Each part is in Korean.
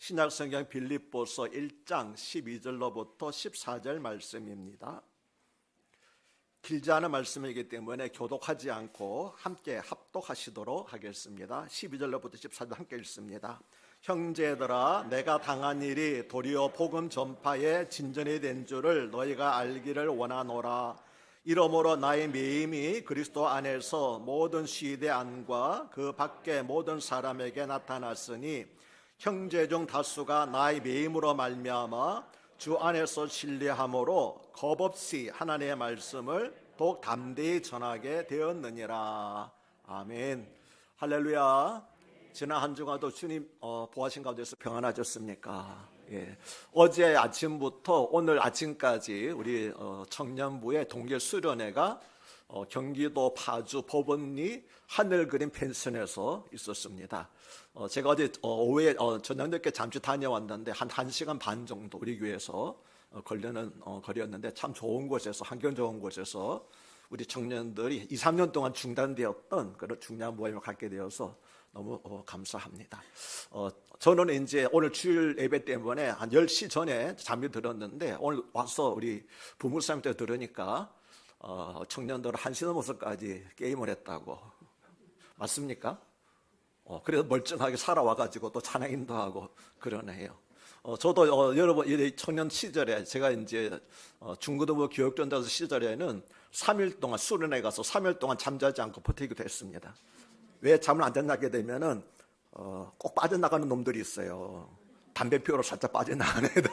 신약성경 빌립보서 1장 12절로부터 14절 말씀입니다. 길지 않은 말씀이기 때문에 교독하지 않고 함께 합독하시도록 하겠습니다. 12절로부터 14절 함께 읽습니다. 형제들아, 내가 당한 일이 도리어 복음 전파에 진전이 된 줄을 너희가 알기를 원하노라. 이러므로 나의 매임이 그리스도 안에서 모든 시대 안과 그 밖의 모든 사람에게 나타났으니 형제 중 다수가 나의 매임으로 말미암아 주 안에서 신뢰함으로 겁없이 하나님의 말씀을 더욱 담대히 전하게 되었느니라. 아멘. 할렐루야. 지난 한 주간도 주님 보호하신 가운데서 평안하셨습니까? 예. 어제 아침부터 오늘 아침까지 우리 청년부의 동계 수련회가 경기도 파주 법원리 하늘그림 펜션에서 있었습니다. 제가 어제 오후에 저녁 늦게 잠시 다녀왔는데 한 1시간 반 정도 우리 교회에서 걸리는 거리였는데 참 좋은 곳에서, 환경 좋은 곳에서 우리 청년들이 2, 3년 동안 중단되었던 그런 중요한 모임을 갖게 되어서 너무 감사합니다. 저는 이제 오늘 주일 예배 때문에 한 10시 전에 잠이 들었는데 오늘 와서 우리 부모님한테 들으니까 청년들 1시 넘어서까지 게임을 했다고. 맞습니까? 그래서 멀쩡하게 살아와가지고 또 찬양 인도하고 그러네요. 저도 여러분 청년 시절에 제가 이제 중고등부 교육전도사 시절에는 3일 동안 수련회 가서 3일 동안 잠자지 않고 버티기도 했습니다. 왜 잠을 안 자게 되면은 꼭 빠져나가는 놈들이 있어요. 담배 피우러 살짝 빠져나가는 애들.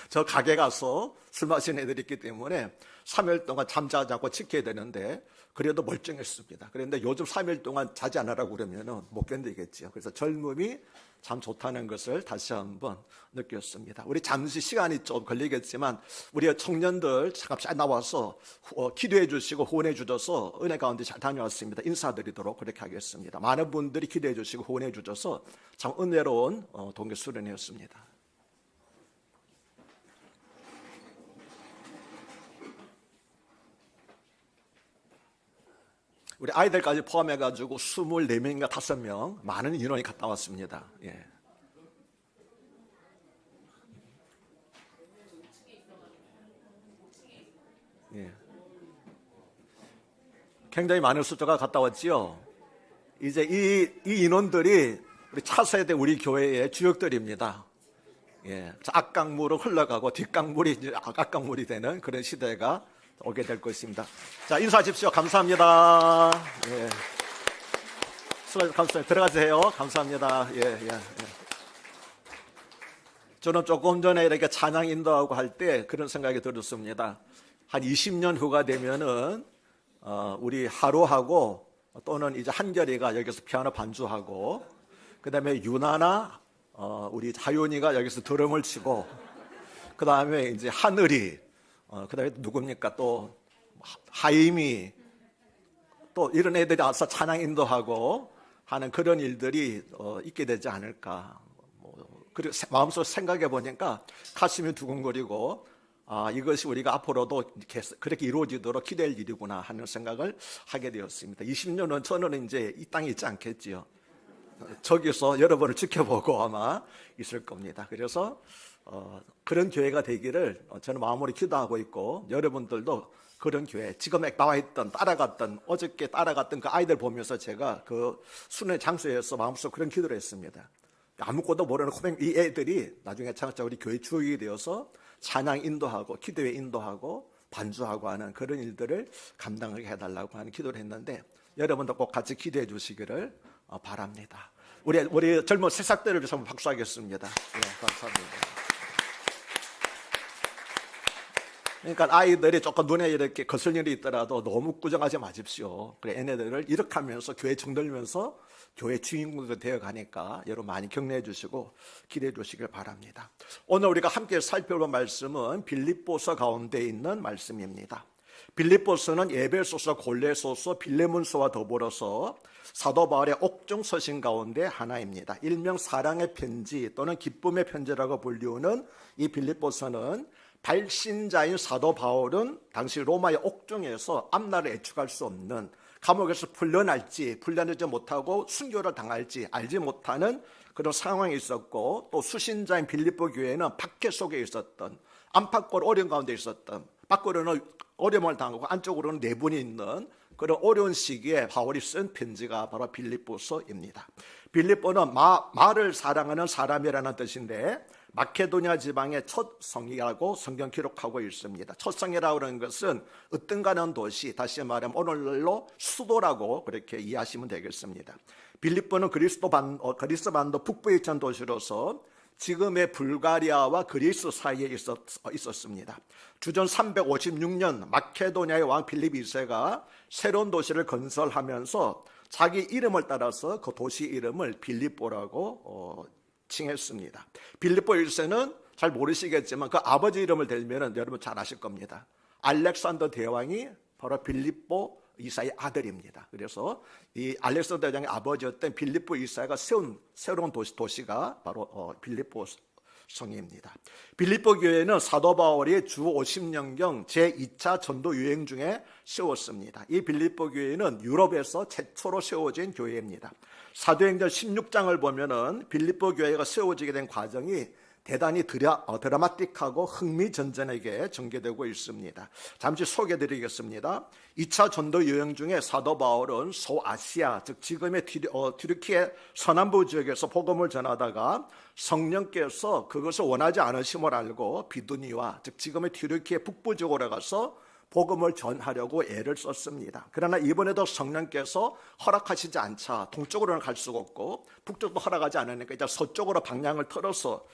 저 가게 가서 술 마시는 애들이 있기 때문에 3일 동안 잠자지 않고 지켜야 되는데 그래도 멀쩡했습니다. 그런데 요즘 3일 동안 자지 않으라고 그러면은 못 견디겠지요. 그래서 젊음이 참 좋다는 것을 다시 한번 느꼈습니다. 우리 잠시 시간이 좀 걸리겠지만 우리 청년들 잠깐 나와서 기도해 주시고 후원해 주셔서 은혜 가운데 잘 다녀왔습니다. 인사드리도록 그렇게 하겠습니다. 많은 분들이 기도해 주시고 후원해 주셔서 참 은혜로운 동계 수련회였습니다. 우리 아이들까지 포함해가지고 24명인가 5명 많은 인원이 갔다 왔습니다. 예. 예. 굉장히 많은 숫자가 갔다 왔지요. 이제 이 인원들이 우리 차세대 우리 교회의 주역들입니다. 예. 앞강물은 흘러가고 뒷강물이 이제 앞강물이 되는 그런 시대가 오게 될 것입니다. 자, 인사하십시오. 감사합니다. 예. 수고하셨습니다. 감사합니다. 들어가세요. 감사합니다. 예. 저는 조금 전에 이렇게 찬양 인도하고 할 때 그런 생각이 들었습니다. 한 20년 후가 되면은 우리 하루하고 또는 이제 한결이가 여기서 피아노 반주하고 그 다음에 유나나 우리 하윤이가 여기서 드럼을 치고 그 다음에 이제 하늘이 그 다음에 누굽니까? 또 하임이 또 이런 애들이 와서 찬양 인도하고 하는 그런 일들이 있게 되지 않을까. 그리고 마음속으로 생각해 보니까 가슴이 두근거리고 이것이 우리가 앞으로도 그렇게 이루어지도록 기대할 일이구나 하는 생각을 하게 되었습니다. 20년은 저는 이제 이 땅에 있지 않겠지요. 저기서 여러분을 지켜보고 아마 있을 겁니다. 그래서 그런 교회가 되기를 저는 마음으로 기도하고 있고 여러분들도 그런 교회 지금 나와 있던 따라갔던 어저께 따라갔던 그 아이들 보면서 제가 그 순회 장소에서 마음속으로 그런 기도를 했습니다. 아무것도 모르는 이 애들이 나중에 차차 우리 교회 주역이 되어서 찬양 인도하고 기도회 인도하고 반주하고 하는 그런 일들을 감당하게 해달라고 하는 기도를 했는데 여러분도 꼭 같이 기도해 주시기를 바랍니다. 우리 젊은 새싹들을 위해서 한번 박수하겠습니다. 네, 감사합니다. 그러니까 아이들이 조금 눈에 이렇게 거슬리는 일이 있더라도 너무 꾸정하지 마십시오. 그래, 얘네들을 이렇게 하면서 교회 정들면서 교회 주인공도 되어 가니까 여러분 많이 격려해 주시고 기대해 주시길 바랍니다. 오늘 우리가 함께 살펴볼 말씀은 빌립보서 가운데 있는 말씀입니다. 빌립보서는 에베소서, 골로새서, 빌레몬서와 더불어서 사도 바울의 옥중 서신 가운데 하나입니다. 일명 사랑의 편지 또는 기쁨의 편지라고 불리우는 이 빌립보서는 발신자인 사도 바울은 당시 로마의 옥중에서 앞날을 예측할 수 없는 감옥에서 풀려나지 못하고 순교를 당할지 알지 못하는 그런 상황이 있었고, 또 수신자인 빌립보 교회는 박해 속에 있었던, 안팎으로 어려운 가운데 있었던, 밖으로는 어려움을 당하고 안쪽으로는 내분이 있는 그런 어려운 시기에 바울이 쓴 편지가 바로 빌립보서입니다. 빌립보는 말을 사랑하는 사람이라는 뜻인데 마케도니아 지방의 첫 성이라고 성경 기록하고 있습니다. 첫 성이라고 하는 것은 으뜸가는 도시, 다시 말하면 오늘날로 수도라고 그렇게 이해하시면 되겠습니다. 빌립보는 그리스 반도 북부에 있던 도시로서 지금의 불가리아와 그리스 사이에 있었습니다. 주전 356년 마케도니아의 왕 필립 2세가 새로운 도시를 건설하면서 자기 이름을 따라서 그 도시 이름을 빌립보라고 칭했습니다. 빌립보 1세는 잘 모르시겠지만 그 아버지 이름을 대면 여러분 잘 아실 겁니다. 알렉산더 대왕이 바로 빌립보 2세의 아들입니다. 그래서 이 알렉산더 대왕의 아버지였던 빌립보 2세가 세운 새로운 도시가 바로 빌립보 성입니다. 빌립보 교회는 사도 바울이 주 50년경 제2차 전도 유행 중에 세웠습니다. 이 빌립보 교회는 유럽에서 최초로 세워진 교회입니다. 사도행전 16장을 보면은 빌립보 교회가 세워지게 된 과정이 대단히 드라마틱하고 흥미전전하게 전개되고 있습니다. 잠시 소개해드리겠습니다. 2차 전도 여행 중에 사도 바울은 소아시아, 즉 지금의 튀르키예 서남부 지역에서 복음을 전하다가 성령께서 그것을 원하지 않으심을 알고 비두니와, 즉 지금의 튀르키예 북부 지역으로 가서 복음을 전하려고 애를 썼습니다. 그러나 이번에도 성령께서 허락하시지 않자 동쪽으로는 갈 수가 없고 북쪽도 허락하지 않으니까 이제 서쪽으로 방향을 틀어서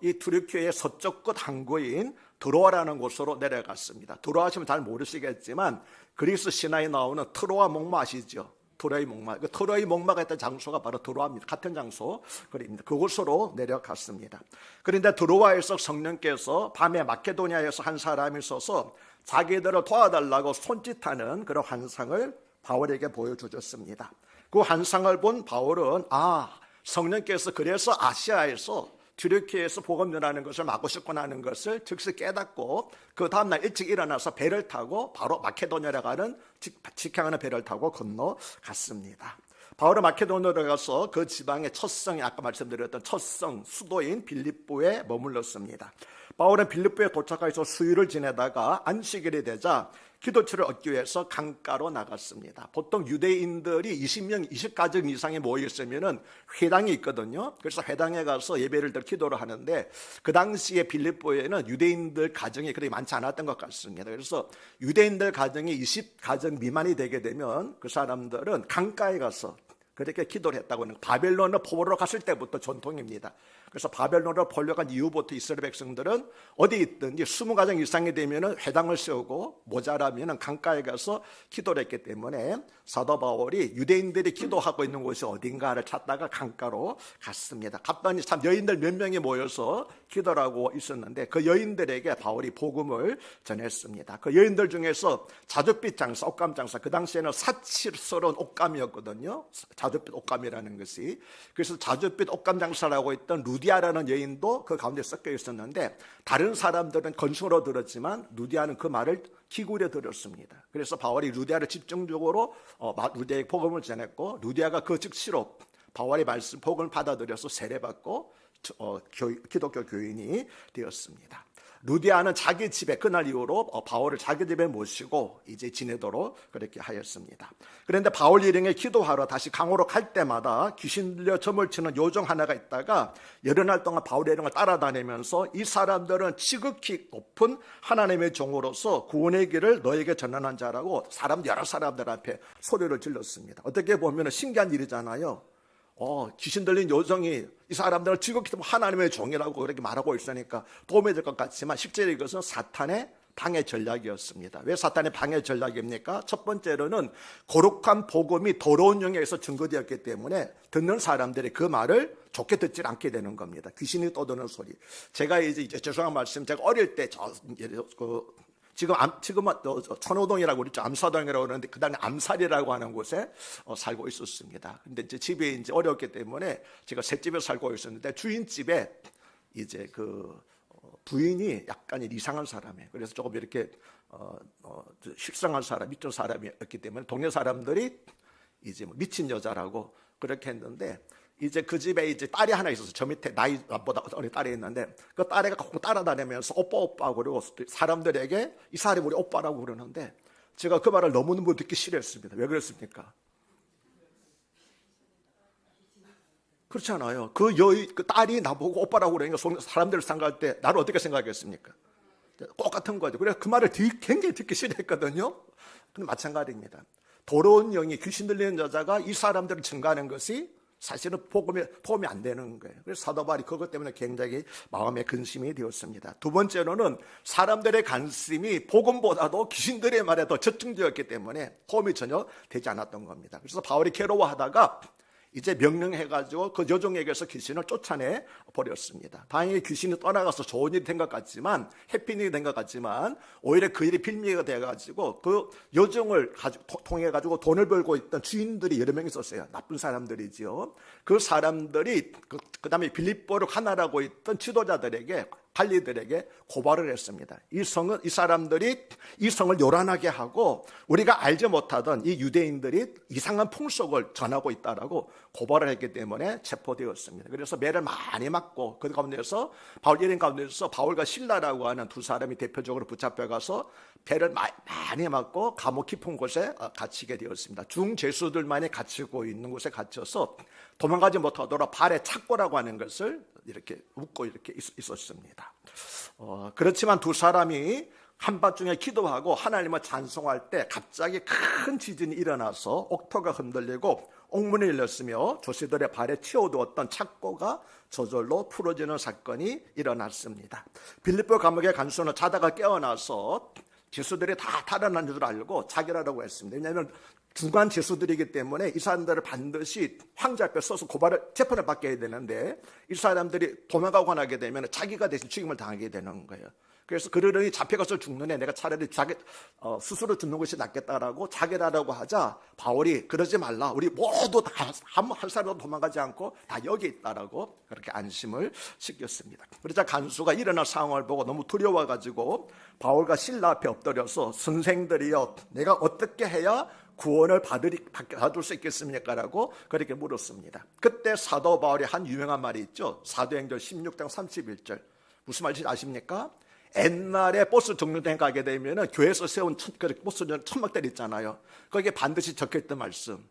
이 튀르키예의 서쪽 끝 항구인 드로아라는 곳으로 내려갔습니다. 드로아 하시면 잘 모르시겠지만 그리스 신화에 나오는 트로아 목마 아시죠? 트로이 목마. 그 트로이 목마가 있던 장소가 바로 드로아입니다. 같은 장소 그립니다. 그곳으로 내려갔습니다. 그런데 드로아에서 성령께서 밤에 마케도니아에서 한 사람이 있어서 자기들을 도와달라고 손짓하는 그런 환상을 바울에게 보여주셨습니다. 그 환상을 본 바울은 성령께서 그래서 아시아에서 튀르키예에서 복음 전하는 것을 막고 싶구나 하는 것을 즉시 깨닫고 그 다음날 일찍 일어나서 배를 타고 바로 마케도니아에 가는 직행하는 배를 타고 건너갔습니다. 바울은 마케도니아로 가서 그 지방의 첫 성이 아까 말씀드렸던 첫 성 수도인 빌립보에 머물렀습니다. 바울은 빌립보에 도착해서 수요일을 지내다가 안식일이 되자 기도처를 얻기 위해서 강가로 나갔습니다. 보통 유대인들이 20가정 이상이 모여 있으면 회당이 있거든요. 그래서 회당에 가서 예배를 드려 기도를 하는데 그 당시에 빌립보에는 유대인들 가정이 그렇게 많지 않았던 것 같습니다. 그래서 유대인들 가정이 20가정 미만이 되게 되면 그 사람들은 강가에 가서 그렇게 기도를 했다고 하는 바벨론을 포로로 갔을 때부터 전통입니다. 그래서 바벨론을 포로간 이후부터 이스라엘 백성들은 어디 있든지 20가정 이상이 되면 회당을 세우고 모자라면 강가에 가서 기도를 했기 때문에 사도 바울이 유대인들이 기도하고 있는 곳이 어딘가를 찾다가 강가로 갔습니다. 갔더니 참 여인들 몇 명이 모여서 기도를 하고 있었는데 그 여인들에게 바울이 복음을 전했습니다. 그 여인들 중에서 자줏빛 장사, 옷감 장사, 그 당시에는 사치스러운 옷감이었거든요. 자줏빛 옷감이라는 것이. 그래서 자줏빛 옷감 장사라고 했던 루디아라는 여인도 그 가운데 섞여 있었는데 다른 사람들은 건성으로 들었지만 루디아는 그 말을 기울여 들었습니다. 그래서 바울이 루디아를 집중적으로 루디아에게 복음을 전했고 루디아가 그 즉시로 바울의 말씀 복음을 받아들여서 세례받고 기독교 교인이 되었습니다. 루디아는 자기 집에 그날 이후로 바울을 자기 집에 모시고 이제 지내도록 그렇게 하였습니다. 그런데 바울 일행에 기도하러 다시 강으로 갈 때마다 귀신 들려 점을 치는 요정 하나가 있다가 여러 날 동안 바울 일행을 따라다니면서 이 사람들은 지극히 높은 하나님의 종으로서 구원의 길을 너에게 전하는 자라고 여러 사람들 앞에 소리를 질렀습니다. 어떻게 보면 신기한 일이잖아요. 귀신 들린 요정이 이 사람들을 지극히 하나님의 종이라고 그렇게 말하고 있으니까 도움이 될 것 같지만 실제로 이것은 사탄의 방해 전략이었습니다. 왜 사탄의 방해 전략입니까? 첫 번째로는 거룩한 복음이 더러운 영역에서 증거되었기 때문에 듣는 사람들이 그 말을 좋게 듣지 않게 되는 겁니다. 귀신이 떠드는 소리. 제가 이제 죄송한 말씀, 제가 어릴 때 지금은 천호동이라고 그랬죠. 암사동이라고 그러는데 그 다음에 암살이라고 하는 곳에 살고 있었습니다. 근데 이제 집에 이제 어려웠기 때문에 제가 셋집에 살고 있었는데 주인집에 이제 그 부인이 약간 이상한 사람이에요. 그래서 조금 이렇게 식상한 사람, 미친 사람이었기 때문에 동네 사람들이 이제 뭐 미친 여자라고 그렇게 했는데, 이제 그 집에 이제 딸이 하나 있어서 저 밑에 나보다 어린 딸이 있는데, 그 딸애가 꼭 따라다니면서 오빠 오빠 그러고 사람들에게 이 사람이 우리 오빠라고 그러는데, 제가 그 말을 너무너무 듣기 싫었습니다. 왜 그랬습니까? 그렇잖아요. 그 딸이 나보고 오빠라고 그러니까 사람들 생각할 때 나를 어떻게 생각했습니까? 똑같은 거죠. 그래서 그 말을 굉장히 듣기 싫어했거든요. 근데 마찬가지입니다. 더러운 영이, 귀신 들리는 여자가 이 사람들을 증가하는 것이 사실은 도움이 안 되는 거예요. 그래서 사도 바울이 그것 때문에 굉장히 마음에 근심이 되었습니다. 두 번째로는 사람들의 관심이 복음보다도 귀신들의 말에 더 집중되었기 때문에 도움이 전혀 되지 않았던 겁니다. 그래서 바울이 괴로워하다가 이제 명령해가지고 그 여종에게서 귀신을 쫓아내 버렸습니다. 다행히 귀신이 떠나가서 좋은 일이 된 것 같지만, 해피닝이 된 것 같지만, 오히려 그 일이 빌미가 돼가지고 그 여종을 통해가지고 돈을 벌고 있던 주인들이 여러 명 있었어요. 나쁜 사람들이지요. 그 사람들이 그 다음에 빌립보를 관할하고 있던 지도자들에게, 관리들에게 고발을 했습니다. 이 사람들이 이 성을 요란하게 하고 우리가 알지 못하던 이 유대인들이 이상한 풍속을 전하고 있다라고 고발을 했기 때문에 체포되었습니다. 그래서 매를 많이 맞고, 그 가운데서 바울 일행 가운데서 바울과 실라라고 하는 두 사람이 대표적으로 붙잡혀가서 배를 많이 맞고 감옥 깊은 곳에 갇히게 되었습니다. 중죄수들만이 갇히고 있는 곳에 갇혀서 도망가지 못하도록 발에 착고라고 하는 것을 이렇게 묶고 이렇게 있었습니다. 그렇지만 두 사람이 한밤중에 기도하고 하나님을 찬송할 때 갑자기 큰 지진이 일어나서 옥토가 흔들리고 옥문이 열렸으며 조씨들의 발에 치워두었던 착고가 저절로 풀어지는 사건이 일어났습니다. 빌립보 감옥의 간수는 자다가 깨어나서 죄수들이 다 달아난 줄 알고 자결하라고 했습니다. 왜냐하면 중간 죄수들이기 때문에 이 사람들을 반드시 황제 앞에 서서 재판을 받게 해야 되는데, 이 사람들이 도망가고 나게 되면 자기가 대신 죽임을 당하게 되는 거예요. 그래서 그러려니 잡혀가서 죽는 애, 내가 차라리 스스로 죽는 것이 낫겠다라고 자결하라고 하자, 바울이 그러지 말라, 우리 모두 다 한 사람도 도망가지 않고 다 여기 있다라고 그렇게 안심을 시켰습니다. 그러자 간수가 일어날 상황을 보고 너무 두려워가지고 바울과 실라 앞에 엎드려서 선생들이여, 내가 어떻게 해야 구원을 받을 수 있겠습니까? 라고 그렇게 물었습니다. 그때 사도 바울이 한 유명한 말이 있죠. 사도행전 16장 31절. 무슨 말인지 아십니까? 옛날에 버스 정류장 가게 되면 교회에서 세운 버스 천막들 있잖아요. 거기에 반드시 적혀있던 말씀,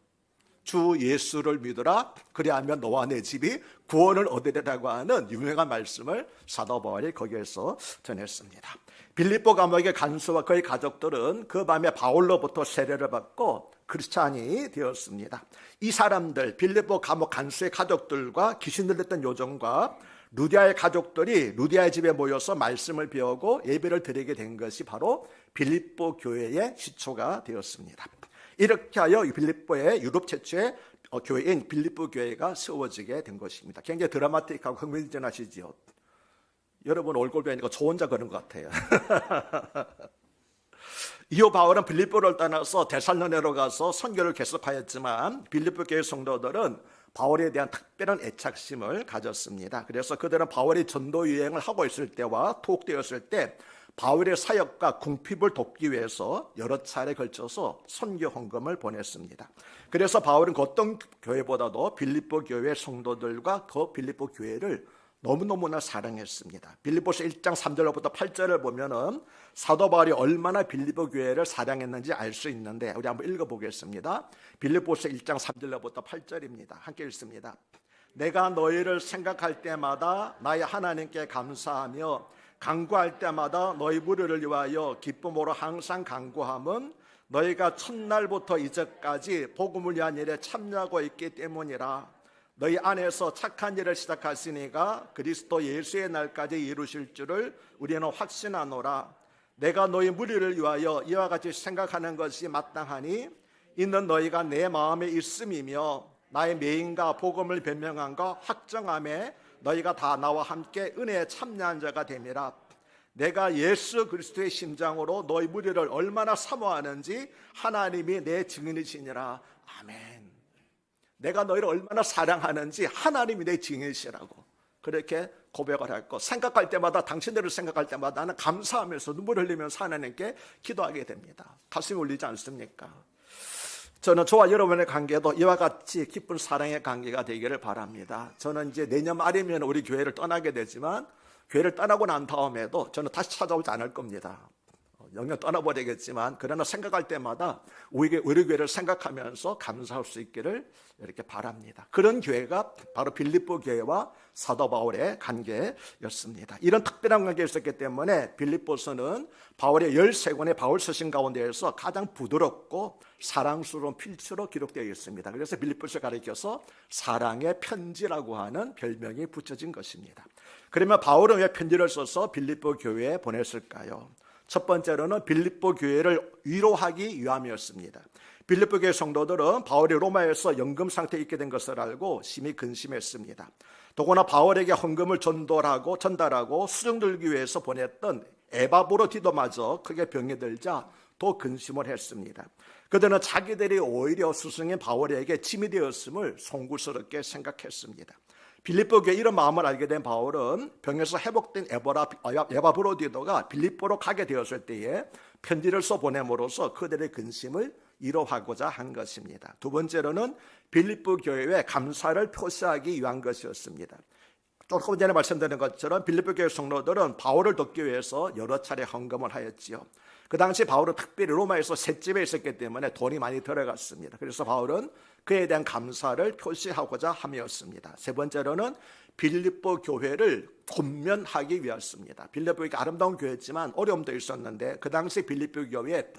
주 예수를 믿으라, 그리하면 너와 내 집이 구원을 얻으리라고 하는 유명한 말씀을 사도 바울이 거기에서 전했습니다. 빌립보 감옥의 간수와 그의 가족들은 그 밤에 바울로부터 세례를 받고 크리스찬이 되었습니다. 이 사람들, 빌립보 감옥 간수의 가족들과 귀신 들렸던 요정과 루디아의 가족들이 루디아의 집에 모여서 말씀을 배우고 예배를 드리게 된 것이 바로 빌립보 교회의 시초가 되었습니다. 이렇게 하여 빌립보의 유럽 최초의 교회인 빌립보 교회가 세워지게 된 것입니다. 굉장히 드라마틱하고 흥미진진하시지요. 여러분 얼굴 뵈니까 저 혼자 그런 것 같아요. 이후 바울은 빌립보를 떠나서 데살로니가로 가서 선교를 계속하였지만, 빌립보 교회 성도들은 바울에 대한 특별한 애착심을 가졌습니다. 그래서 그들은 바울이 전도 유행을 하고 있을 때와 투옥되었을 때 바울의 사역과 궁핍을 돕기 위해서 여러 차례 걸쳐서 선교 헌금을 보냈습니다. 그래서 바울은 그 어떤 교회보다도 빌립보 교회 성도들과 그 빌립보 교회를 너무너무나 사랑했습니다. 빌립보서 1장 3절로부터 8절을 보면은 사도 바울이 얼마나 빌립보 교회를 사랑했는지 알 수 있는데, 우리 한번 읽어보겠습니다. 빌립보서 1장 3절로부터 8절입니다. 함께 읽습니다. 내가 너희를 생각할 때마다 나의 하나님께 감사하며 간구할 때마다 너희 무리를 위하여 기쁨으로 항상 간구함은 너희가 첫날부터 이제까지 복음을 위한 일에 참여하고 있기 때문이라. 너희 안에서 착한 일을 시작하시니가 그리스도 예수의 날까지 이루실 줄을 우리는 확신하노라. 내가 너희 무리를 위하여 이와 같이 생각하는 것이 마땅하니 이는 너희가 내 마음에 있음이며 나의 매인과 복음을 변명함과 확정함에 너희가 다 나와 함께 은혜에 참여한 자가 됨이라. 내가 예수 그리스도의 심장으로 너희 무리를 얼마나 사모하는지 하나님이 내 증인이시니라. 아멘. 내가 너희를 얼마나 사랑하는지 하나님이 내 증인이시라고. 그렇게 고백을 했고, 생각할 때마다, 당신들을 생각할 때마다 나는 감사하면서 눈물 흘리면서 하나님께 기도하게 됩니다. 가슴이 울리지 않습니까? 저는 저와 여러분의 관계도 이와 같이 기쁜 사랑의 관계가 되기를 바랍니다. 저는 이제 내년 말이면 우리 교회를 떠나게 되지만, 교회를 떠나고 난 다음에도 저는 다시 찾아오지 않을 겁니다. 영영 떠나버리겠지만, 그러나 생각할 때마다 우리 교회를 생각하면서 감사할 수 있기를 이렇게 바랍니다. 그런 교회가 바로 빌립보 교회와 사도 바울의 관계였습니다. 이런 특별한 관계가 있었기 때문에 빌립보서는 바울의 13권의 바울 서신 가운데에서 가장 부드럽고 사랑스러운 필체로 기록되어 있습니다. 그래서 빌립보서를 가리켜서 사랑의 편지라고 하는 별명이 붙여진 것입니다. 그러면 바울은 왜 편지를 써서 빌립보 교회에 보냈을까요? 첫 번째로는 빌립보 교회를 위로하기 위함이었습니다. 빌립보 교회 성도들은 바울이 로마에서 연금 상태에 있게 된 것을 알고 심히 근심했습니다. 더구나 바울에게 헌금을 전달하고 수정 들기 위해서 보냈던 에바브로디도마저 크게 병이 들자 더 근심을 했습니다. 그들은 자기들이 오히려 스승인 바울에게 짐이 되었음을 송구스럽게 생각했습니다. 빌립보 교회 이런 마음을 알게 된 바울은 병에서 회복된 에바브로디도가 빌립보로 가게 되었을 때에 편지를 써 보냄으로써 그들의 근심을 위로하고자 한 것입니다. 두 번째로는 빌립보 교회에 감사를 표시하기 위한 것이었습니다. 조금 전에 말씀드린 것처럼 빌립보 교회 성도들은 바울을 돕기 위해서 여러 차례 헌금을 하였지요. 그 당시 바울은 특별히 로마에서 셋집에 있었기 때문에 돈이 많이 들어갔습니다. 그래서 바울은 그에 대한 감사를 표시하고자 함이었습니다. 세 번째로는 빌립보 교회를 권면하기 위해서입니다. 빌립보 교회가 아름다운 교회였지만 어려움도 있었는데 그 당시 빌립보 교회에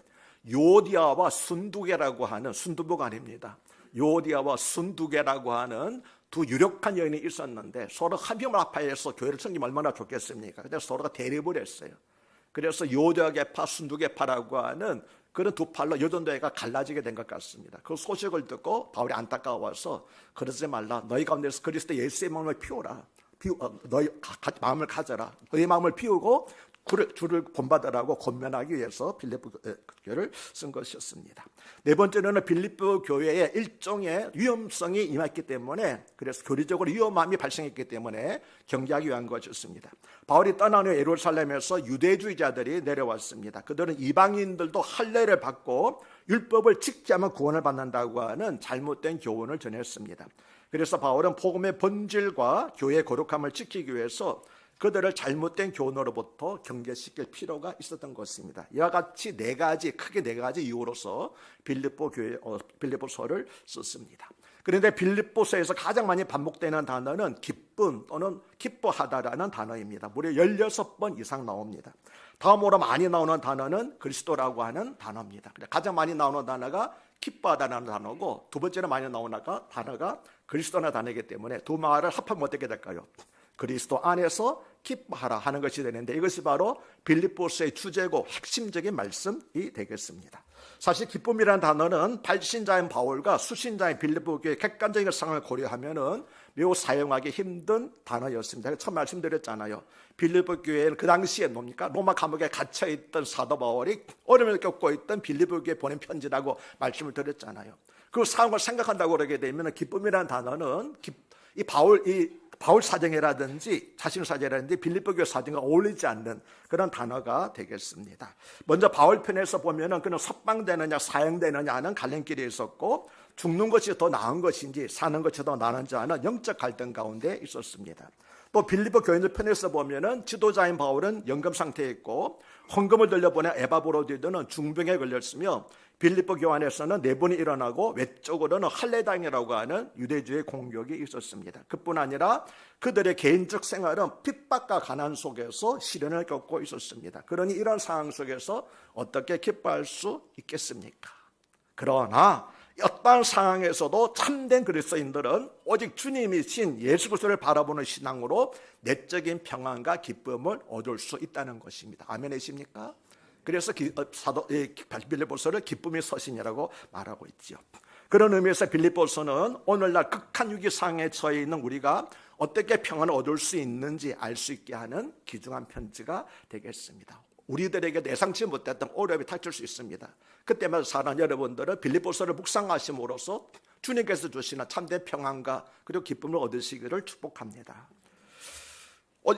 요디아와 순두개라고 하는, 순두부가 아닙니다, 요디아와 순두개라고 하는 두 유력한 여인이 있었는데 서로 합의를 합하여서 교회를 섬기면 얼마나 좋겠습니까? 근데 서로가 대립을 했어요. 그래서 요디아계파, 순두개파라고 하는 그런 두 팔로 여전도회가 갈라지게 된 것 같습니다. 그 소식을 듣고 바울이 안타까워서 그러지 말라, 너희 가운데서 그리스도 예수의 마음을 피우라, 너희 마음을 가져라, 너희 마음을 피우고 주를 본받으라고 권면하기 위해서 빌립보 교회를 쓴 것이었습니다. 네 번째로는 빌립보 교회에 일종의 위험성이 임했기 때문에, 그래서 교리적으로 위험함이 발생했기 때문에 경계하기 위한 것이었습니다. 바울이 떠난 후 예루살렘에서 유대주의자들이 내려왔습니다. 그들은 이방인들도 할례를 받고 율법을 지키지 않으면 구원을 받는다고 하는 잘못된 교훈을 전했습니다. 그래서 바울은 복음의 본질과 교회의 거룩함을 지키기 위해서 그들을 잘못된 교훈으로부터 경계시킬 필요가 있었던 것입니다. 이와 같이 크게 네 가지 이유로서 빌립보서를 썼습니다. 그런데 빌립보서에서 가장 많이 반복되는 단어는 기쁨 또는 기뻐하다라는 단어입니다. 무려 16번 이상 나옵니다. 다음으로 많이 나오는 단어는 그리스도라고 하는 단어입니다. 가장 많이 나오는 단어가 기뻐하다라는 단어고, 두 번째로 많이 나오는 단어가 그리스도라는 단어이기 때문에 두 말을 합하면 어떻게 될까요? 그리스도 안에서 기뻐하라 하는 것이 되는데, 이것이 바로 빌립보서의 주제고 핵심적인 말씀이 되겠습니다. 사실 기쁨이라는 단어는 발신자인 바울과 수신자인 빌립보 교회의 객관적인 상황을 고려하면 매우 사용하기 힘든 단어였습니다. 처음 말씀드렸잖아요. 빌립보 교회는 그 당시에 뭡니까? 로마 감옥에 갇혀있던 사도 바울이 어려움을 겪고 있던 빌립보 교회에 보낸 편지라고 말씀을 드렸잖아요. 그 상황을 생각한다고 그러게 되면 기쁨이라는 단어는 바울 사정이라든지 자신의 사정이라든지 빌립보 교회 사정과 어울리지 않는 그런 단어가 되겠습니다. 먼저 바울 편에서 보면은 그는 석방되느냐 사형되느냐 하는 갈림길이 있었고, 죽는 것이 더 나은 것인지 사는 것이 더 나은지 하는 영적 갈등 가운데 있었습니다. 또 빌립보 교인들 편에서 보면은 지도자인 바울은 연금 상태에 있고, 헌금을 돌려보낸 에바브로디도는 중병에 걸렸으며, 빌립보 교환에서는 내분이 일어나고 외적으로는 할례당이라고 하는 유대주의 공격이 있었습니다. 그뿐 아니라 그들의 개인적 생활은 핍박과 가난 속에서 시련을 겪고 있었습니다. 그러니 이런 상황 속에서 어떻게 기뻐할 수 있겠습니까? 그러나 어떠한 상황에서도 참된 그리스도인들은 오직 주님이신 예수 그리스도를 바라보는 신앙으로 내적인 평안과 기쁨을 얻을 수 있다는 것입니다. 아멘이십니까? 그래서 빌립보서를 기쁨의 서신이라고 말하고 있죠. 그런 의미에서 빌립보서는 오늘날 극한 위기 상황에 처해 있는 우리가 어떻게 평안을 얻을 수 있는지 알 수 있게 하는 귀중한 편지가 되겠습니다. 우리들에게 예상치 못했던 어려움이 닥칠 수 있습니다. 그때마다 사는 여러분들은 빌립보서를 묵상하심으로써 주님께서 주시는 참된 평안과 그리고 기쁨을 얻으시기를 축복합니다.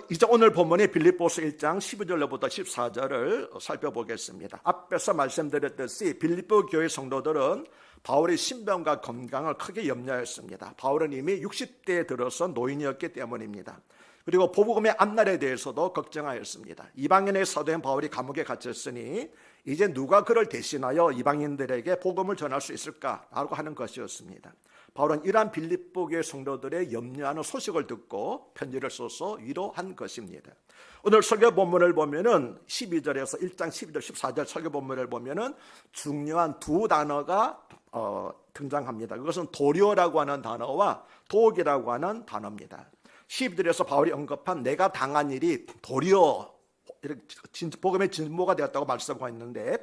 이제 오늘 본문이 빌립보서 1장 12절로부터 14절을 살펴보겠습니다. 앞에서 말씀드렸듯이 빌립보 교회 성도들은 바울의 신병과 건강을 크게 염려했습니다. 바울은 이미 60대에 들어서 노인이었기 때문입니다. 그리고 복음의 앞날에 대해서도 걱정하였습니다. 이방인의 사도인 바울이 감옥에 갇혔으니 이제 누가 그를 대신하여 이방인들에게 복음을 전할 수 있을까라고 하는 것이었습니다. 바울은 이러한 빌립보 교회 성도들의 염려하는 소식을 듣고 편지를 써서 위로한 것입니다. 오늘 설교 본문을 보면은 12절에서 1장 12절 14절 설교 본문을 보면은 중요한 두 단어가 등장합니다. 그것은 도료라고 하는 단어와 도옥이라고 하는 단어입니다. 12절에서 바울이 언급한 내가 당한 일이 도리어 복음의 진보가 되었다고 말씀하고 있는데,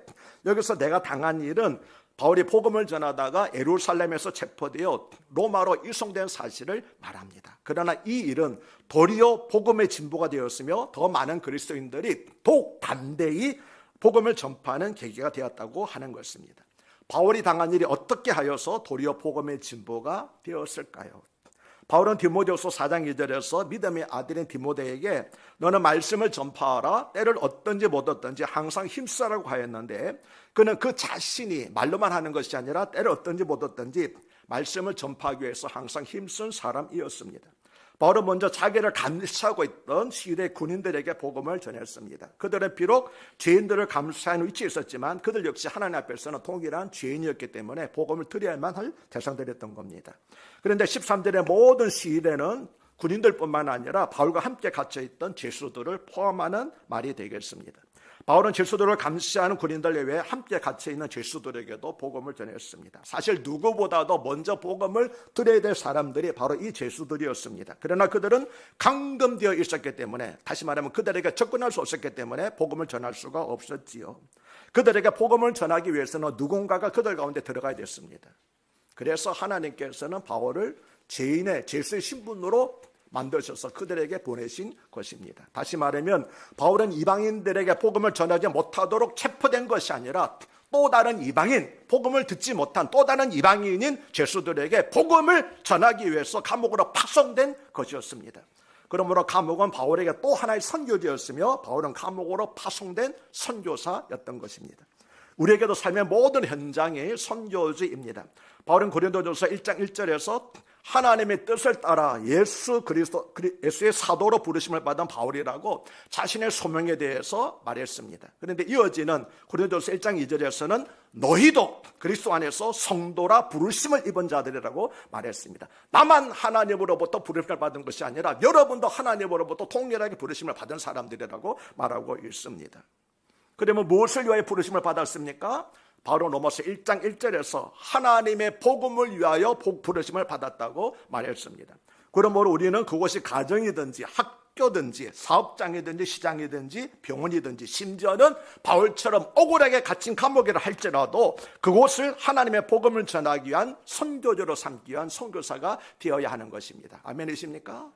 여기서 내가 당한 일은 바울이 복음을 전하다가 예루살렘에서 체포되어 로마로 이송된 사실을 말합니다. 그러나 이 일은 도리어 복음의 진보가 되었으며 더 많은 그리스도인들이 더욱 담대히 복음을 전파하는 계기가 되었다고 하는 것입니다. 바울이 당한 일이 어떻게 하여서 도리어 복음의 진보가 되었을까요? 바울은 디모데후서 4장 2절에서 믿음의 아들인 디모데에게 너는 말씀을 전파하라, 때를 얻든지 못 얻든지 항상 힘쓰라고 하였는데, 그는 그 자신이 말로만 하는 것이 아니라 때를 얻든지 못 얻든지 말씀을 전파하기 위해서 항상 힘쓴 사람이었습니다. 바울은 먼저 자기를 감시하고 있던 시대 군인들에게 복음을 전했습니다. 그들은 비록 죄인들을 감시하는 위치에 있었지만 그들 역시 하나님 앞에서는 동일한 죄인이었기 때문에 복음을 드려야만 할 대상들이었던 겁니다. 그런데 13절의 모든 시대는 군인들뿐만 아니라 바울과 함께 갇혀있던 죄수들을 포함하는 말이 되겠습니다. 바울은 죄수들을 감시하는 군인들 외에 함께 갇혀있는 죄수들에게도 복음을 전했습니다. 사실 누구보다도 먼저 복음을 드려야 될 사람들이 바로 이 죄수들이었습니다. 그러나 그들은 감금되어 있었기 때문에, 다시 말하면 그들에게 접근할 수 없었기 때문에 복음을 전할 수가 없었지요. 그들에게 복음을 전하기 위해서는 누군가가 그들 가운데 들어가야 됐습니다. 그래서 하나님께서는 바울을 죄수의 신분으로 만드셔서 그들에게 보내신 것입니다. 다시 말하면 바울은 이방인들에게 복음을 전하지 못하도록 체포된 것이 아니라 또 다른 이방인, 복음을 듣지 못한 또 다른 이방인인 죄수들에게 복음을 전하기 위해서 감옥으로 파송된 것이었습니다. 그러므로 감옥은 바울에게 또 하나의 선교지였으며 바울은 감옥으로 파송된 선교사였던 것입니다. 우리에게도 삶의 모든 현장이 선교지입니다. 바울은 고린도전서 1장 1절에서 하나님의 뜻을 따라 예수의 사도로 부르심을 받은 바울이라고 자신의 소명에 대해서 말했습니다. 그런데 이어지는 고린도전서 1장 2절에서는 너희도 그리스도 안에서 성도라 부르심을 입은 자들이라고 말했습니다. 나만 하나님으로부터 부르심을 받은 것이 아니라 여러분도 하나님으로부터 동일하게 부르심을 받은 사람들이라고 말하고 있습니다. 그러면 무엇을 위하여 부르심을 받았습니까? 바로 로마서 1장 1절에서 하나님의 복음을 위하여 부르심을 받았다고 말했습니다. 그러므로 우리는 그것이 가정이든지 학교든지 사업장이든지 시장이든지 병원이든지 심지어는 바울처럼 억울하게 갇힌 감옥이라 할지라도 그곳을 하나님의 복음을 전하기 위한 선교지로 삼기 위한 선교사가 되어야 하는 것입니다. 아멘이십니까?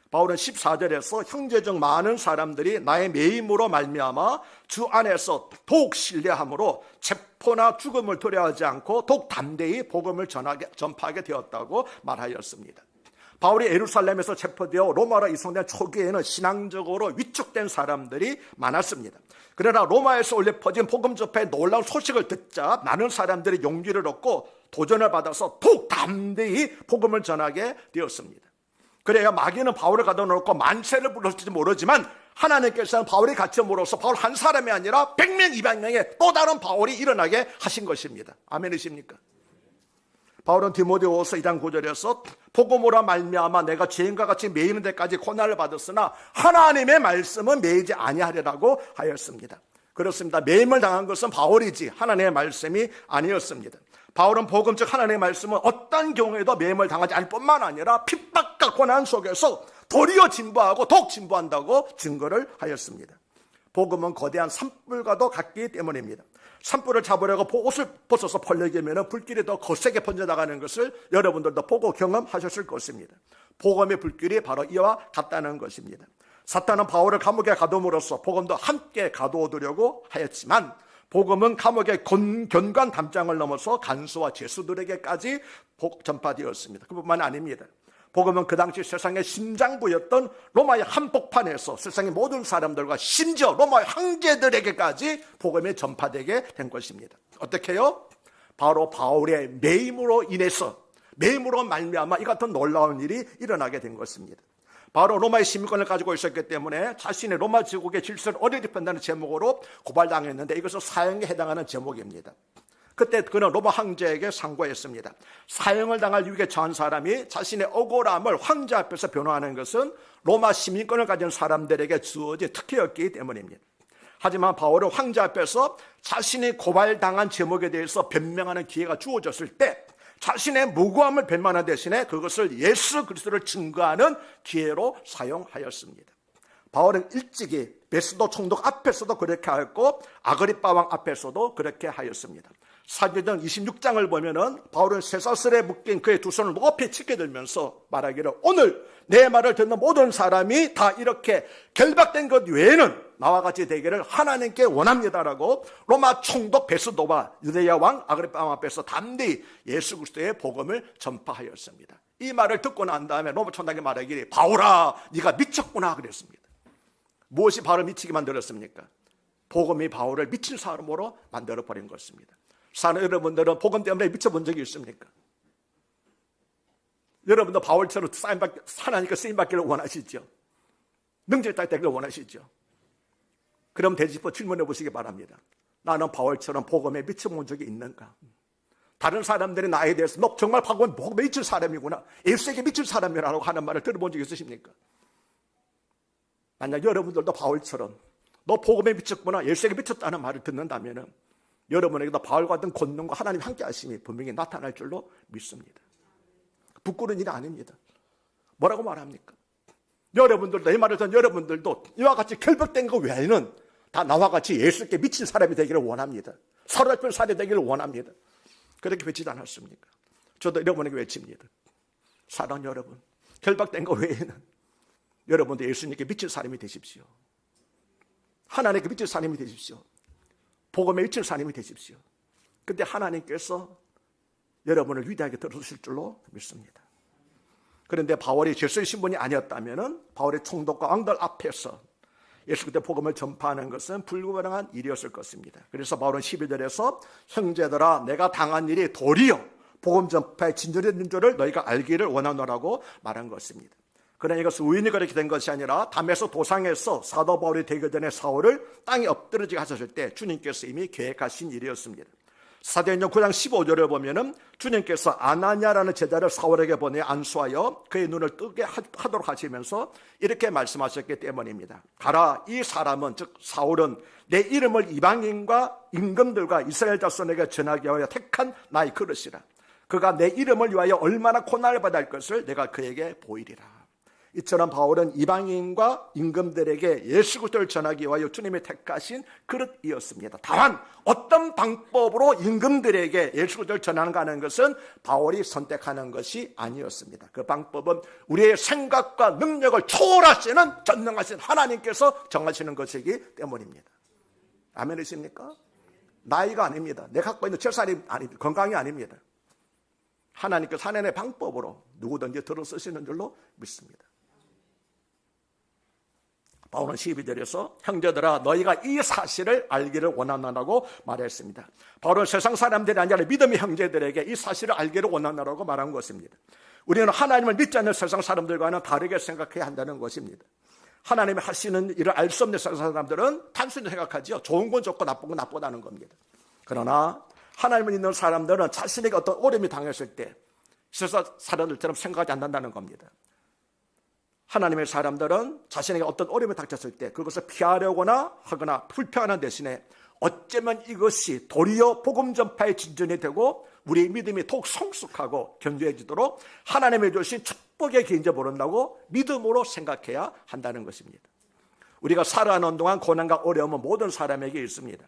바울은 14절에서 형제 중 많은 사람들이 나의 매임으로 말미암아 주 안에서 더욱 신뢰함으로 체포나 죽음을 두려워하지 않고 더욱 담대히 복음을 전파하게 되었다고 말하였습니다. 바울이 예루살렘에서 체포되어 로마로 이송된 초기에는 신앙적으로 위축된 사람들이 많았습니다. 그러나 로마에서 울려 퍼진 복음 접의 놀라운 소식을 듣자 많은 사람들이 용기를 얻고 도전을 받아서 더욱 담대히 복음을 전하게 되었습니다. 그래야 마귀는 바울을 가둬놓고 만세를 부를지 모르지만 하나님께서는 바울이 갇힘으로써 바울 한 사람이 아니라 100명, 200명의 또 다른 바울이 일어나게 하신 것입니다. 아멘이십니까? 바울은 디모데후서 2장 9절에서 복음으로 말미암아 내가 죄인과 같이 매이는 데까지 고난을 받았으나 하나님의 말씀은 매이지 아니하리라고 하였습니다. 그렇습니다. 매임을 당한 것은 바울이지 하나님의 말씀이 아니었습니다. 바울은 복음 즉 하나님의 말씀은 어떤 경우에도 매임을 당하지 않을 뿐만 아니라 핍박과 고난 속에서 도리어 진보하고 더욱 진보한다고 증거를 하였습니다. 복음은 거대한 산불과도 같기 때문입니다. 산불을 잡으려고 옷을 벗어서 벌려기면 불길이 더 거세게 번져나가는 것을 여러분들도 보고 경험하셨을 것입니다. 복음의 불길이 바로 이와 같다는 것입니다. 사탄은 바울을 감옥에 가둠으로써 복음도 함께 가두어두려고 하였지만 복음은 감옥의 견고한 담장을 넘어서 간수와 죄수들에게까지 전파되었습니다. 그뿐만 아닙니다. 복음은 그 당시 세상의 심장부였던 로마의 한복판에서 세상의 모든 사람들과 심지어 로마의 황제들에게까지 복음이 전파되게 된 것입니다. 어떻게 해요? 바로 바울의 매임으로 인해서, 매임으로 말미암아 이 같은 놀라운 일이 일어나게 된 것입니다. 바로 로마의 시민권을 가지고 있었기 때문에 자신의 로마 제국의 질서를 어려집힌다는 제목으로 고발당했는데 이것은 사형에 해당하는 제목입니다. 그때 그는 로마 황제에게 상고했습니다. 사형을 당할 위기에 처한 사람이 자신의 억울함을 황제 앞에서 변호하는 것은 로마 시민권을 가진 사람들에게 주어진 특혜였기 때문입니다. 하지만 바울은 황제 앞에서 자신이 고발당한 제목에 대해서 변명하는 기회가 주어졌을 때 자신의 무고함을 변명하는 대신에 그것을 예수 그리스도를 증거하는 기회로 사용하였습니다. 바울은 일찍이 베스도 총독 앞에서도 그렇게 하였고 아그리빠 왕 앞에서도 그렇게 하였습니다. 사도행전 26장을 보면은 바울은 쇠사슬에 묶인 그의 두 손을 높이 치켜들면서 말하기를 오늘 내 말을 듣는 모든 사람이 다 이렇게 결박된 것 외에는 나와 같이 되기를 하나님께 원합니다라고 로마 총독 베스도와 유대야 왕 아그리빠 왕 앞에서 담대히 예수 그리스도의 복음을 전파하였습니다. 이 말을 듣고 난 다음에 로마 총독이 말하기를 바울아 네가 미쳤구나 그랬습니다. 무엇이 바울을 미치게 만들었습니까? 복음이 바울을 미친 사람으로 만들어버린 것입니다. 사는 여러분들은 복음 때문에 미쳐본 적이 있습니까? 여러분도 바울처럼 하나님께 쓰임받기를 원하시죠? 능력이 되기를 원하시죠? 그럼 되짚어 질문해 보시기 바랍니다. 나는 바울처럼 복음에 미쳐본 적이 있는가? 다른 사람들이 나에 대해서 너 정말 복음에 미칠 사람이구나, 예수에게 미칠 사람이라고 하는 말을 들어본 적이 있으십니까? 만약 여러분들도 바울처럼 너 복음에 미쳤구나, 예수에게 미쳤다는 말을 듣는다면 여러분에게도 바울과 같은 권능과 하나님 함께 하심이 분명히 나타날 줄로 믿습니다. 부끄러운 일이 아닙니다. 뭐라고 말합니까? 여러분들도, 이 말을 듣는 여러분들도 이와 같이 결박된 것 외에는 다 나와 같이 예수께 미친 사람이 되기를 원합니다. 사로잡힌 사람이 되기를 원합니다. 그렇게 외치지 않았습니까? 저도 여러분에게 외칩니다. 사랑하는 여러분, 결박된 것 외에는 여러분도 예수님께 미친 사람이 되십시오. 하나님께 미친 사람이 되십시오. 복음에 미친 사람이 되십시오. 그때 하나님께서 여러분을 위대하게 들어주실 줄로 믿습니다. 그런데 바울이 질서의 신분이 아니었다면 바울의 총독과 왕들 앞에서 예수 그리스도의 복음을 전파하는 것은 불가능한 일이었을 것입니다. 그래서 바울은 12절에서 형제들아 내가 당한 일이 도리어 복음 전파의 진전인 줄을 너희가 알기를 원하노라고 말한 것입니다. 그러나 이것은 우연히 그렇게 된 것이 아니라 담에서 도상에서 사도 바울이 되기 전에 사울을 땅에 엎드러지게 하셨을 때 주님께서 이미 계획하신 일이었습니다. 사도행전 9장 15절을 보면은 주님께서 아나니아라는 제자를 사울에게 보내 안수하여 그의 눈을 뜨게 하도록 하시면서 이렇게 말씀하셨기 때문입니다. 가라, 이 사람은 즉 사울은 내 이름을 이방인과 임금들과 이스라엘 자손에게 전하기 위하여 택한 나의 그릇이라. 그가 내 이름을 위하여 얼마나 고난을 받아야 할 것을 내가 그에게 보이리라. 이처럼 바울은 이방인과 임금들에게 예수 그리스도를 전하기 위하여 주님이 택하신 그릇이었습니다. 다만 어떤 방법으로 임금들에게 예수 그리스도를 전하는가 하는 것은 바울이 선택하는 것이 아니었습니다. 그 방법은 우리의 생각과 능력을 초월하시는 전능하신 하나님께서 정하시는 것이기 때문입니다. 아멘이십니까? 나이가 아닙니다. 내가 갖고 있는 재산이 아닙니다. 건강이 아닙니다. 하나님께서 하나님의 방법으로 누구든지 들어 쓰시는 줄로 믿습니다. 바울은 12절에서 형제들아 너희가 이 사실을 알기를 원하노라고 말했습니다. 바울은 세상 사람들이 아니라 믿음의 형제들에게 이 사실을 알기를 원하노라고 말한 것입니다. 우리는 하나님을 믿지 않는 세상 사람들과는 다르게 생각해야 한다는 것입니다. 하나님이 하시는 일을 알 수 없는 세상 사람들은 단순히 생각하죠. 좋은 건 좋고 나쁜 건 나쁘다는 겁니다. 그러나 하나님을 믿는 사람들은 자신에게 어떤 어려움이 당했을 때 세상 사람들처럼 생각하지 않는다는 겁니다. 하나님의 사람들은 자신에게 어떤 어려움이 닥쳤을 때 그것을 피하려거나 하거나 불평하는 대신에 어쩌면 이것이 도리어 복음 전파의 진전이 되고 우리의 믿음이 더욱 성숙하고 견고해지도록 하나님의 주신 축복의 기인지 모른다고 믿음으로 생각해야 한다는 것입니다. 우리가 살아가는 동안 고난과 어려움은 모든 사람에게 있습니다.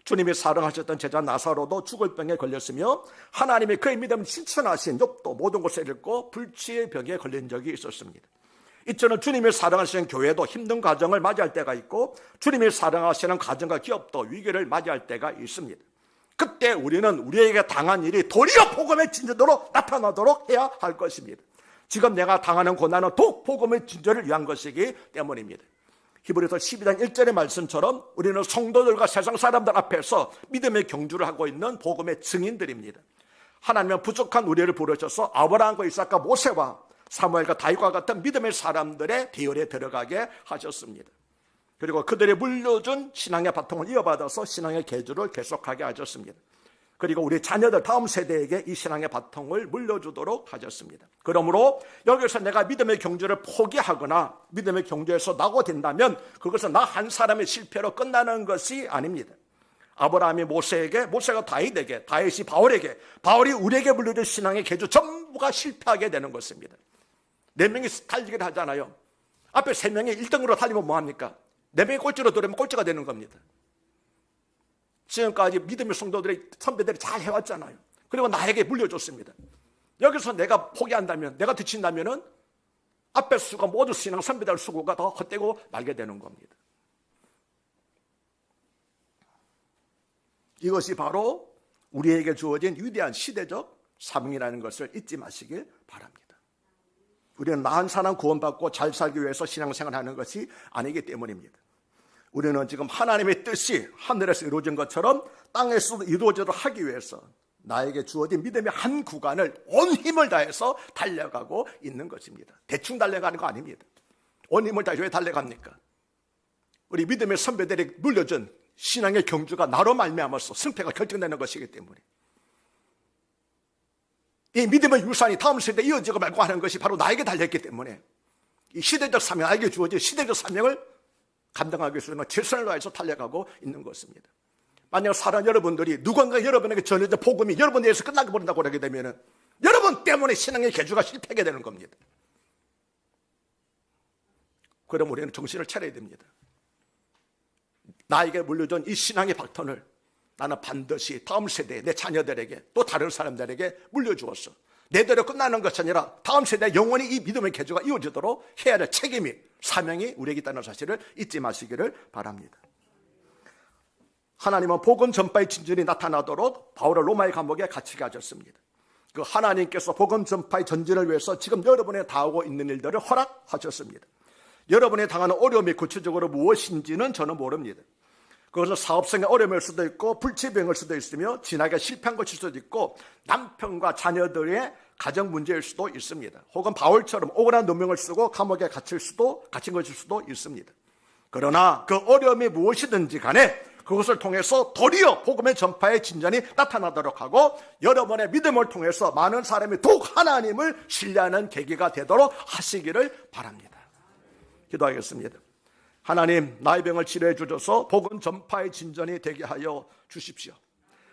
주님이 사랑하셨던 제자 나사로도 죽을 병에 걸렸으며 하나님이 그의 믿음을 실천하신 욥도 모든 것을 잃고 불치의 병에 걸린 적이 있었습니다. 이처럼 주님이 사랑하시는 교회도 힘든 과정을 맞이할 때가 있고 주님이 사랑하시는 가정과 기업도 위기를 맞이할 때가 있습니다. 그때 우리는 우리에게 당한 일이 도리어 복음의 진전으로 나타나도록 해야 할 것입니다. 지금 내가 당하는 고난은 독 복음의 진전을 위한 것이기 때문입니다. 히브리서 12장 1절의 말씀처럼 우리는 성도들과 세상 사람들 앞에서 믿음의 경주를 하고 있는 복음의 증인들입니다. 하나님은 부족한 우리를 부르셔서 아브라함과 이삭과 모세와 사무엘과 다윗과 같은 믿음의 사람들의 대열에 들어가게 하셨습니다. 그리고 그들이 물려준 신앙의 바통을 이어받아서 신앙의 계주를 계속하게 하셨습니다. 그리고 우리 자녀들 다음 세대에게 이 신앙의 바통을 물려주도록 하셨습니다. 그러므로 여기서 내가 믿음의 경주를 포기하거나 믿음의 경주에서 낙오된다면 그것은 나 한 사람의 실패로 끝나는 것이 아닙니다. 아브라함이 모세에게, 모세가 다윗에게, 다윗이 바울에게, 바울이 우리에게 물려준 신앙의 계주 전부가 실패하게 되는 것입니다. 4명이 달리기를 하잖아요. 앞에 3명이 1등으로 달리면 뭐합니까? 4명이 꼴찌로 들어오면 꼴찌가 되는 겁니다. 지금까지 믿음의 성도들의 선배들이 잘 해왔잖아요. 그리고 나에게 물려줬습니다. 여기서 내가 포기한다면, 내가 뒤친다면 앞에 수고 모두 신앙 선배들 수고가 더 헛되고 말게 되는 겁니다. 이것이 바로 우리에게 주어진 위대한 시대적 사명이라는 것을 잊지 마시길 바랍니다. 우리는 나은 사람 구원받고 잘 살기 위해서 신앙생활하는 것이 아니기 때문입니다. 우리는 지금 하나님의 뜻이 하늘에서 이루어진 것처럼 땅에서도 이루어지도록 하기 위해서 나에게 주어진 믿음의 한 구간을 온 힘을 다해서 달려가고 있는 것입니다. 대충 달려가는 거 아닙니다. 온 힘을 다해서 왜 달려갑니까? 우리 믿음의 선배들이 물려준 신앙의 경주가 나로 말미암아서 승패가 결정되는 것이기 때문에 이 믿음의 유산이 다음 세대에 이어지고 말고 하는 것이 바로 나에게 달려있기 때문에 이 시대적 사명, 나에게 주어진 시대적 사명을 감당하기 위해서는 최선을 다해서 달려가고 있는 것입니다. 만약 사랑 여러분들이 누군가 여러분에게 전해진 복음이 여러분에게서 끝나게 버린다고 그러게 되면 여러분 때문에 신앙의 계주가 실패하게 되는 겁니다. 그럼 우리는 정신을 차려야 됩니다. 나에게 물려준 이 신앙의 바톤을 나는 반드시 다음 세대에 내 자녀들에게 또 다른 사람들에게 물려주었어. 내대로 끝나는 것이 아니라 다음 세대에 영원히 이 믿음의 계주가 이어지도록 해야 될 책임이, 사명이 우리에게 있다는 사실을 잊지 마시기를 바랍니다. 하나님은 복음 전파의 진전이 나타나도록 바울을 로마의 감옥에 갇히게 하셨습니다. 그 하나님께서 복음 전파의 전진을 위해서 지금 여러분이 당하고 있는 일들을 허락하셨습니다. 여러분이 당하는 어려움이 구체적으로 무엇인지는 저는 모릅니다. 그것은 사업성의 어려움일 수도 있고 불치병일 수도 있으며 진학에 실패한 것일 수도 있고 남편과 자녀들의 가정 문제일 수도 있습니다. 혹은 바울처럼 억울한 누명을 쓰고 감옥에 갇힌 것일 수도 있습니다. 그러나 그 어려움이 무엇이든지 간에 그것을 통해서 도리어 복음의 전파의 진전이 나타나도록 하고 여러분의 믿음을 통해서 많은 사람이 더욱 하나님을 신뢰하는 계기가 되도록 하시기를 바랍니다. 기도하겠습니다. 하나님, 나의 병을 치료해 주셔서 복음 전파의 진전이 되게 하여 주십시오.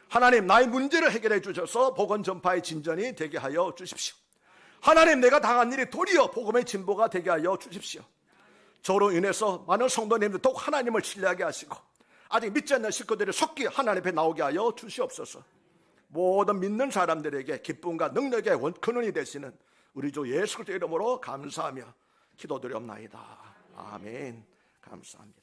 하나님, 나의 문제를 해결해 주셔서 복음 전파의 진전이 되게 하여 주십시오. 하나님, 내가 당한 일이 도리어 복음의 진보가 되게 하여 주십시오. 저로 인해서 많은 성도님들 더욱 하나님을 신뢰하게 하시고 아직 믿지 않는 식구들이 속기 하나님 앞에 나오게 하여 주시옵소서. 모든 믿는 사람들에게 기쁨과 능력의 근원이 되시는 우리 주 예수 그리스도 이름으로 감사하며 기도드리옵나이다. 아멘. 감사합니다.